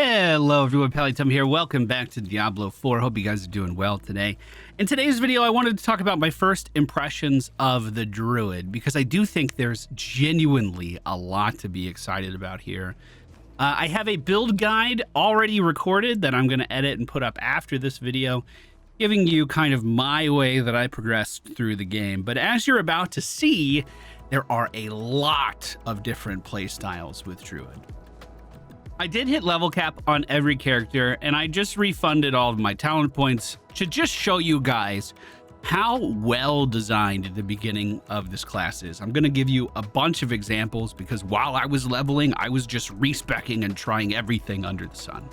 Hello everyone, Pallytum here. Welcome back to Diablo 4. Hope you guys are doing well today. In today's video, I wanted to talk about my first impressions of the Druid, because I do think there's genuinely a lot to be excited about here. I have a build guide already recorded that I'm going to edit and put up after this video, giving you kind of my way that I progressed through the game. But as you're about to see, there are a lot of different playstyles with Druid. I did hit level cap on every character, and I just refunded all of my talent points to just show you guys how well designed the beginning of this class is. I'm going to give you a bunch of examples because while I was leveling, I was just respecking and trying everything under the sun.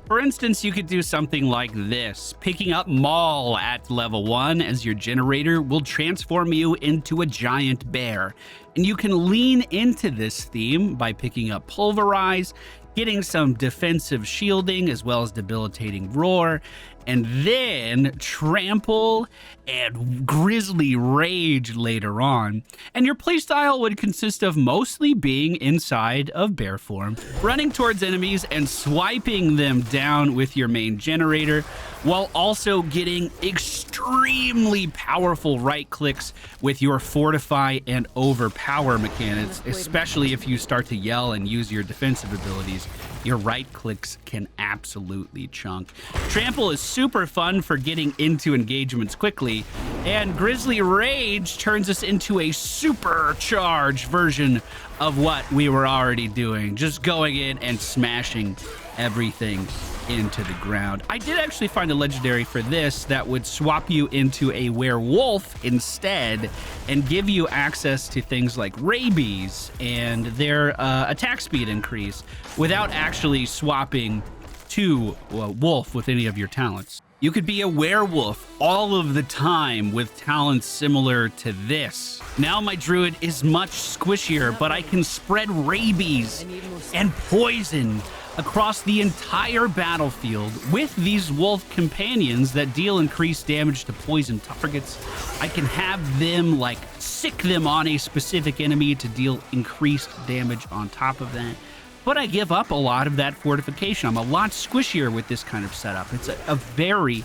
For instance, you could do something like this. Picking up Maul at level 1 as your generator will transform you into a giant bear. And you can lean into this theme by picking up Pulverize, getting some defensive shielding as well as debilitating roar, and then trample and grizzly rage later on. And your playstyle would consist of mostly being inside of bear form, running towards enemies and swiping them down with your main generator, while also getting extremely powerful right clicks with your fortify and overpower mechanics, especially if you start to yell and use your defensive abilities. Your right clicks can absolutely chunk. Trample is super fun for getting into engagements quickly, and Grizzly Rage turns us into a supercharged version of what we were already doing, just going in and smashing everything into the ground. I did actually find a legendary for this that would swap you into a werewolf instead and give you access to things like rabies and their attack speed increase without actually swapping to a wolf with any of your talents. You could be a werewolf all of the time with talents similar to this. Now my druid is much squishier, but I can spread rabies and poison across the entire battlefield with these wolf companions that deal increased damage to poison targets. I can have them like sick them on a specific enemy to deal increased damage on top of that. But I give up a lot of that fortification. I'm a lot squishier with this kind of setup. It's a very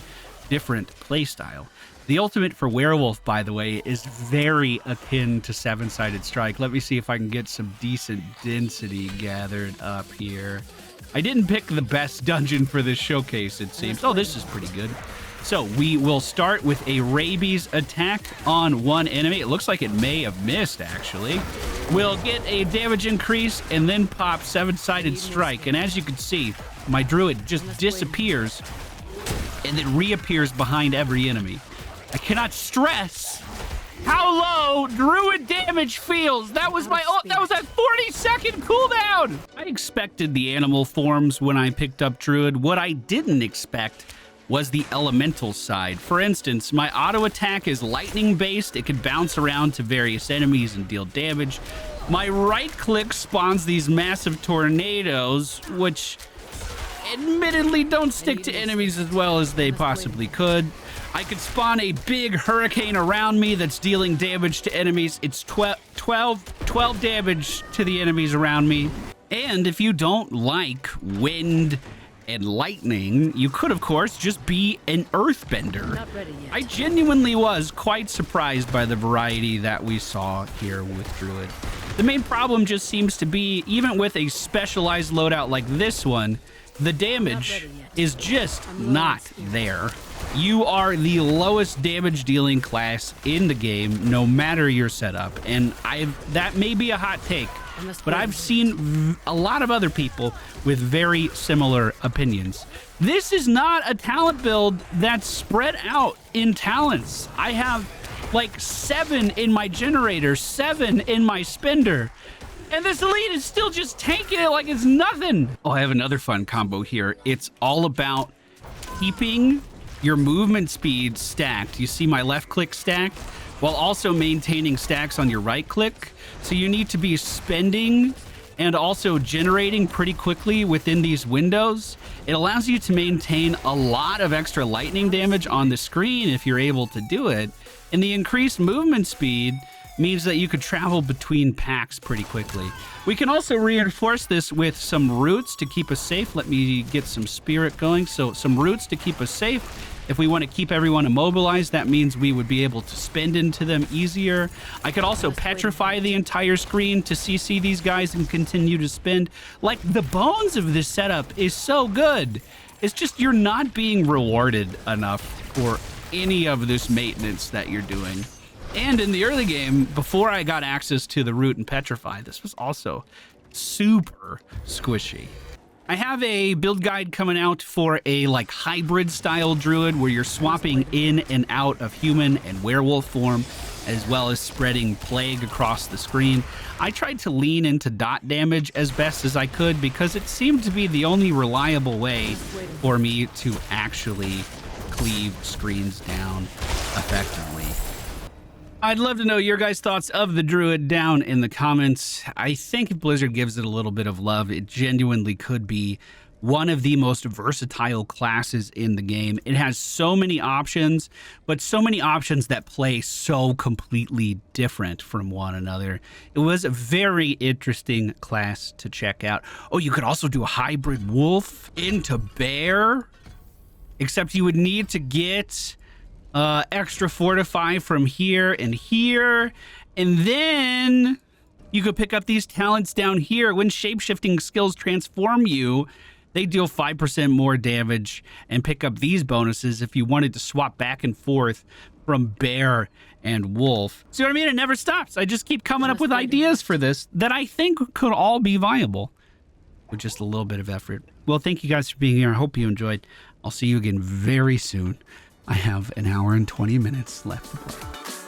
different playstyle. The ultimate for werewolf, by the way, is very akin to seven-sided strike. Let me see if I can get some decent density gathered up here. I didn't pick the best dungeon for this showcase, it seems. Oh, this is pretty good. So we will start with a rabies attack on one enemy. It looks like it may have missed, actually. We'll get a damage increase and then pop seven-sided strike. And as you can see, my druid just disappears and then reappears behind every enemy. I cannot stress how low druid damage feels. That was my that was a 40-second cooldown. I expected the animal forms when I picked up druid. What I didn't expect was the elemental side. For instance, my auto attack is lightning based. It can bounce around to various enemies and deal damage. My right click spawns these massive tornadoes, which admittedly don't stick to enemies as well as they possibly could. I could spawn a big hurricane around me that's dealing damage to enemies. It's 12 damage to the enemies around me. And if you don't like wind and lightning, you could, of course, just be an earthbender. I genuinely was quite surprised by the variety that we saw here with Druid. The main problem just seems to be, even with a specialized loadout like this one, the damage is just not there. You are the lowest damage dealing class in the game, no matter your setup. And that may be a hot take, but I've seen a lot of other people with very similar opinions. This is not a talent build that's spread out in talents. I have like 7 in my generator, 7 in my spender, and this elite is still just tanking it like it's nothing. Oh, I have another fun combo here. It's all about keeping your movement speed stacked. You see my left click stacked while also maintaining stacks on your right click. So you need to be spending and also generating pretty quickly within these windows. It allows you to maintain a lot of extra lightning damage on the screen if you're able to do it. And the increased movement speed means that you could travel between packs pretty quickly. We can also reinforce this with some roots to keep us safe. Let me get some spirit going. So some roots to keep us safe. If we want to keep everyone immobilized, that means we would be able to spend into them easier. I could also petrify the entire screen to CC these guys and continue to spend. Like, the bones of this setup is so good. It's just you're not being rewarded enough for any of this maintenance that you're doing. And in the early game, before I got access to the root and petrify, this was also super squishy. I have a build guide coming out for a like hybrid style druid where you're swapping in and out of human and werewolf form, as well as spreading plague across the screen. I tried to lean into dot damage as best as I could because it seemed to be the only reliable way for me to actually cleave screens down effectively. I'd love to know your guys' thoughts of the Druid down in the comments. I think if Blizzard gives it a little bit of love, it genuinely could be one of the most versatile classes in the game. It has so many options, but so many options that play so completely different from one another. It was a very interesting class to check out. Oh, you could also do a hybrid wolf into bear, except you would need to get extra fortify from here, and then you could pick up these talents down here. When shapeshifting skills transform you, they deal 5% more damage and pick up these bonuses if you wanted to swap back and forth from bear and wolf. See what I mean? It never stops. I just keep coming up with ideas for this that I think could all be viable with just a little bit of effort. Well, thank you guys for being here. I hope you enjoyed. I'll see you again very soon. I have an hour and 20 minutes left to play.